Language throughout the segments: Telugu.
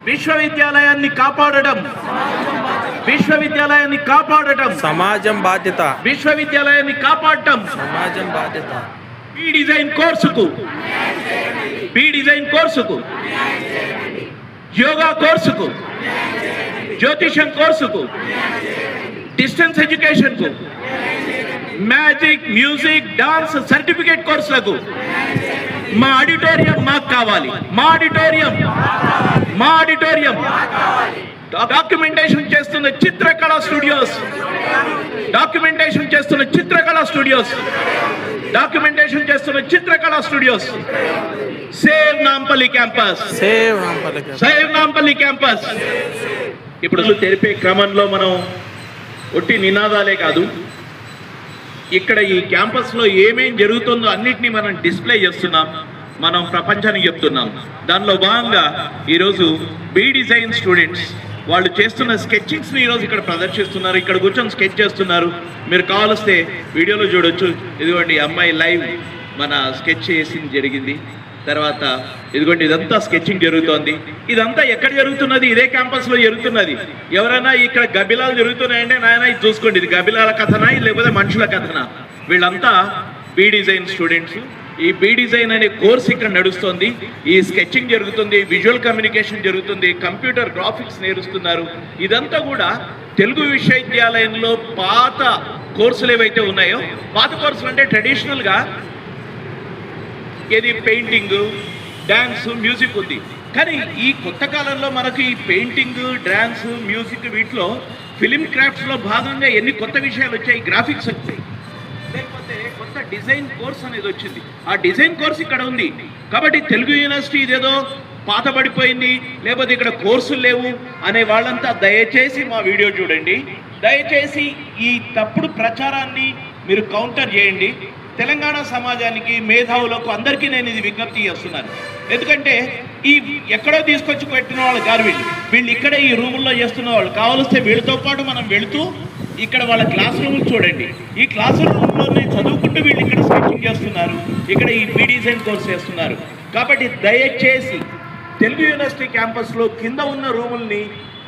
విశ్వవిద్యాలయాన్ని కాపాడడం సమాజం బాధ్యత. విశ్వవిద్యాలయాన్ని కాపాడటం సమాజం బాధ్యత. బి డిజైన్ కోర్సుకు యోగా కోర్సుకు జ్యోతిషం కోర్సుకు డిస్టెన్స్ ఎడ్యుకేషన్ కు మ్యాజిక్ మ్యూజిక్ డాన్స్ సర్టిఫికేట్ కోర్సులకు మా ఆడిటోరియం మాకు కావాలి. మా ఆడిటోరియం డాక్యుమెంటేషన్ చేస్తున్న చిత్రకళా స్టూడియోస్ సేవ్ నాంపల్లి క్యాంపస్. ఇప్పుడు తెలిపే క్రమంలో మనం ఒట్టి నినాదాలే కాదు, ఇక్కడ ఈ క్యాంపస్లో ఏమేం జరుగుతుందో అన్నిటినీ మనం డిస్ప్లే చేస్తున్నాం, మనం ప్రపంచానికి చెప్తున్నాం. దానిలో భాగంగా ఈరోజు బి డిజైన్ స్టూడెంట్స్ వాళ్ళు చేస్తున్న స్కెచింగ్స్ని ఈరోజు ఇక్కడ ప్రదర్శిస్తున్నారు. ఇక్కడ కూర్చొని స్కెచ్ చేస్తున్నారు. మీరు కావలిస్తే వీడియోలో చూడొచ్చు. ఇదిగోండి అమ్మాయి లైవ్ మన స్కెచ్ చేసింది జరిగింది. తర్వాత ఇదిగోండి ఇదంతా స్కెచింగ్ జరుగుతోంది. ఇదంతా ఎక్కడ జరుగుతున్నది? ఇదే క్యాంపస్లో జరుగుతున్నది. ఎవరైనా ఇక్కడ గబిలాలు జరుగుతున్నాయంటే నాయన ఇది చూసుకోండి, ఇది గబిలాల కథనా లేకపోతే మనుషుల కథనా? వీళ్ళంతా బి డిజైన్ స్టూడెంట్స్. ఈ బి డిజైన్ అనే కోర్స్ ఇక్కడ నడుస్తుంది. ఈ స్కెచింగ్ జరుగుతుంది, విజువల్ కమ్యూనికేషన్ జరుగుతుంది, కంప్యూటర్ గ్రాఫిక్స్ నేర్చుతున్నారు. ఇదంతా కూడా తెలుగు విశ్వవిద్యాలయంలో పాత కోర్సులు ఏవైతే ఉన్నాయో, పాత కోర్సులు అంటే ట్రెడిషనల్గా ఏది పెయింటింగ్, డ్యాన్స్, మ్యూజిక్ ఉంది. కానీ ఈ కొత్త కాలంలో మనకు ఈ పెయింటింగ్, డ్యాన్స్, మ్యూజిక్ వీటిలో ఫిలిం క్రాఫ్ట్స్లో భాగంగా ఎన్ని కొత్త విషయాలు వచ్చాయి. గ్రాఫిక్స్ వచ్చాయి, లేకపోతే కొత్త డిజైన్ కోర్స్ అనేది వచ్చింది. ఆ డిజైన్ కోర్స్ ఇక్కడ ఉంది. కాబట్టి తెలుగు యూనివర్సిటీ ఇదేదో పాత పడిపోయింది, లేకపోతే ఇక్కడ కోర్సులు లేవు అనే వాళ్ళంతా దయచేసి మా వీడియో చూడండి. దయచేసి ఈ తప్పుడు ప్రచారాన్ని మీరు కౌంటర్ చేయండి. తెలంగాణ సమాజానికి, మేధావులకు, అందరికీ నేను ఇది విజ్ఞప్తి చేస్తున్నాను. ఎందుకంటే ఈ ఎక్కడో తీసుకొచ్చి పెట్టిన వాళ్ళు కాదు వీళ్ళు ఇక్కడే ఈ రూముల్లో చేస్తున్న వాళ్ళు. కావలిస్తే వీళ్ళతో పాటు మనం వెళుతూ ఇక్కడ వాళ్ళ క్లాస్ రూములు చూడండి. ఈ క్లాస్ రూమ్లోనే చదువుకుంటూ వీళ్ళు ఇక్కడ స్కెచింగ్ చేస్తున్నారు, ఇక్కడ ఈ బి డిజైన్ కోర్స్ చేస్తున్నారు. కాబట్టి దయచేసి తెలుగు యూనివర్సిటీ క్యాంపస్లో కింద ఉన్న రూముల్ని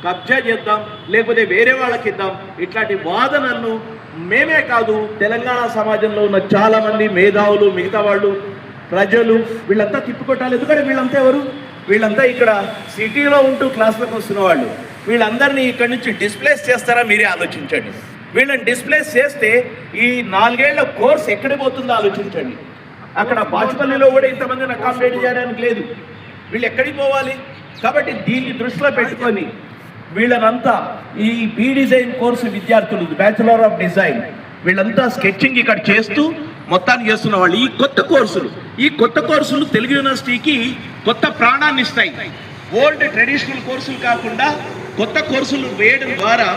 కబ్జా చేద్దాం, లేకపోతే వేరే వాళ్ళకి ఇద్దాం. ఇట్లాంటి వాదనలను మేమే కాదు, తెలంగాణ సమాజంలో ఉన్న చాలామంది మేధావులు, మిగతా వాళ్ళు, ప్రజలు వీళ్ళంతా తిప్పుకొట్టాలి. ఎందుకంటే వీళ్ళంతా ఎవరు? వీళ్ళంతా ఇక్కడ సిటీలో ఉంటూ క్లాసులకు వస్తున్న వాళ్ళు. వీళ్ళందరినీ ఇక్కడ నుంచి డిస్ప్లేస్ చేస్తారా? మీరే ఆలోచించండి. వీళ్ళని డిస్ప్లేస్ చేస్తే ఈ 4 ఏళ్ల కోర్స్ ఎక్కడికి పోతుందో ఆలోచించండి. అక్కడ బాచుపల్లిలో కూడా ఇంతమందిని అకామిడేట్ చేయడానికి లేదు. వీళ్ళు ఎక్కడికి పోవాలి? కాబట్టి దీన్ని దృష్టిలో పెట్టుకొని వీళ్ళనంతా ఈ బి డిజైన్ కోర్సు విద్యార్థులు, బ్యాచులర్ ఆఫ్ డిజైన్, వీళ్ళంతా స్కెచింగ్ ఇక్కడ చేస్తూ మొత్తాన్ని చేస్తున్న వాళ్ళు. ఈ కొత్త కోర్సులు తెలుగు యూనివర్సిటీకి కొత్త ప్రాణాన్ని ఇస్తాయి. ఓల్డ్ ట్రెడిషనల్ కోర్సులు కాకుండా కొత్త కోర్సులు వేయడం ద్వారా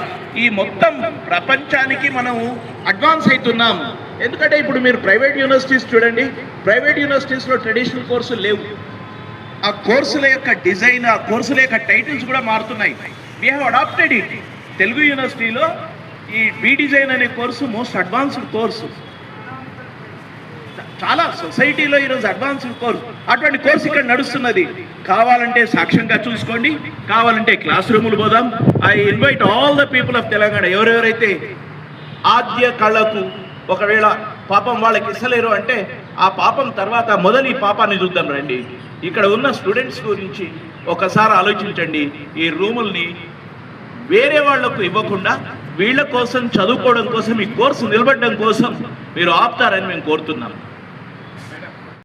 ఈ మొత్తం ప్రపంచానికి మనం అడ్వాన్స్ అవుతున్నాం. ఎందుకంటే ఇప్పుడు మీరు ప్రైవేట్ యూనివర్సిటీస్ చూడండి, ప్రైవేట్ యూనివర్సిటీస్లో ట్రెడిషనల్ కోర్సులు లేవు. ఆ కోర్సుల యొక్క డిజైన్, ఆ కోర్సుల యొక్క టైటిల్స్ కూడా మారుతున్నాయి. We have adapted it. Telugu యూనివర్సిటీలో ఈ బి డిజైన్ అనే కోర్సు మోస్ట్ అడ్వాన్స్డ్ కోర్సు. చాలా సొసైటీలో ఈరోజు అడ్వాన్స్డ్ కోర్సు, అటువంటి కోర్సు ఇక్కడ నడుస్తున్నది. కావాలంటే సాక్ష్యంగా చూసుకోండి, కావాలంటే క్లాస్ రూములు పోదాం. I invite all the people of Telangana. ఎవరెవరైతే ఆద్య కళకు ఒకవేళ పాపం వాళ్ళకి ఇస్తలేరు అంటే ఆ పాపం తర్వాత మొదలు ఈ పాపాన్ని చూద్దాం రండి. ఇక్కడ ఉన్న స్టూడెంట్స్ గురించి ఒకసారి ఆలోచించండి. ఈ రూముల్ని వేరే వాళ్లకు ఇవ్వకుండా వీళ్ళ కోసం, చదువుకోవడం కోసం, ఈ కోర్సు నిలబడడం కోసం మీరు ఆపుతారని మేము కోరుతున్నాం.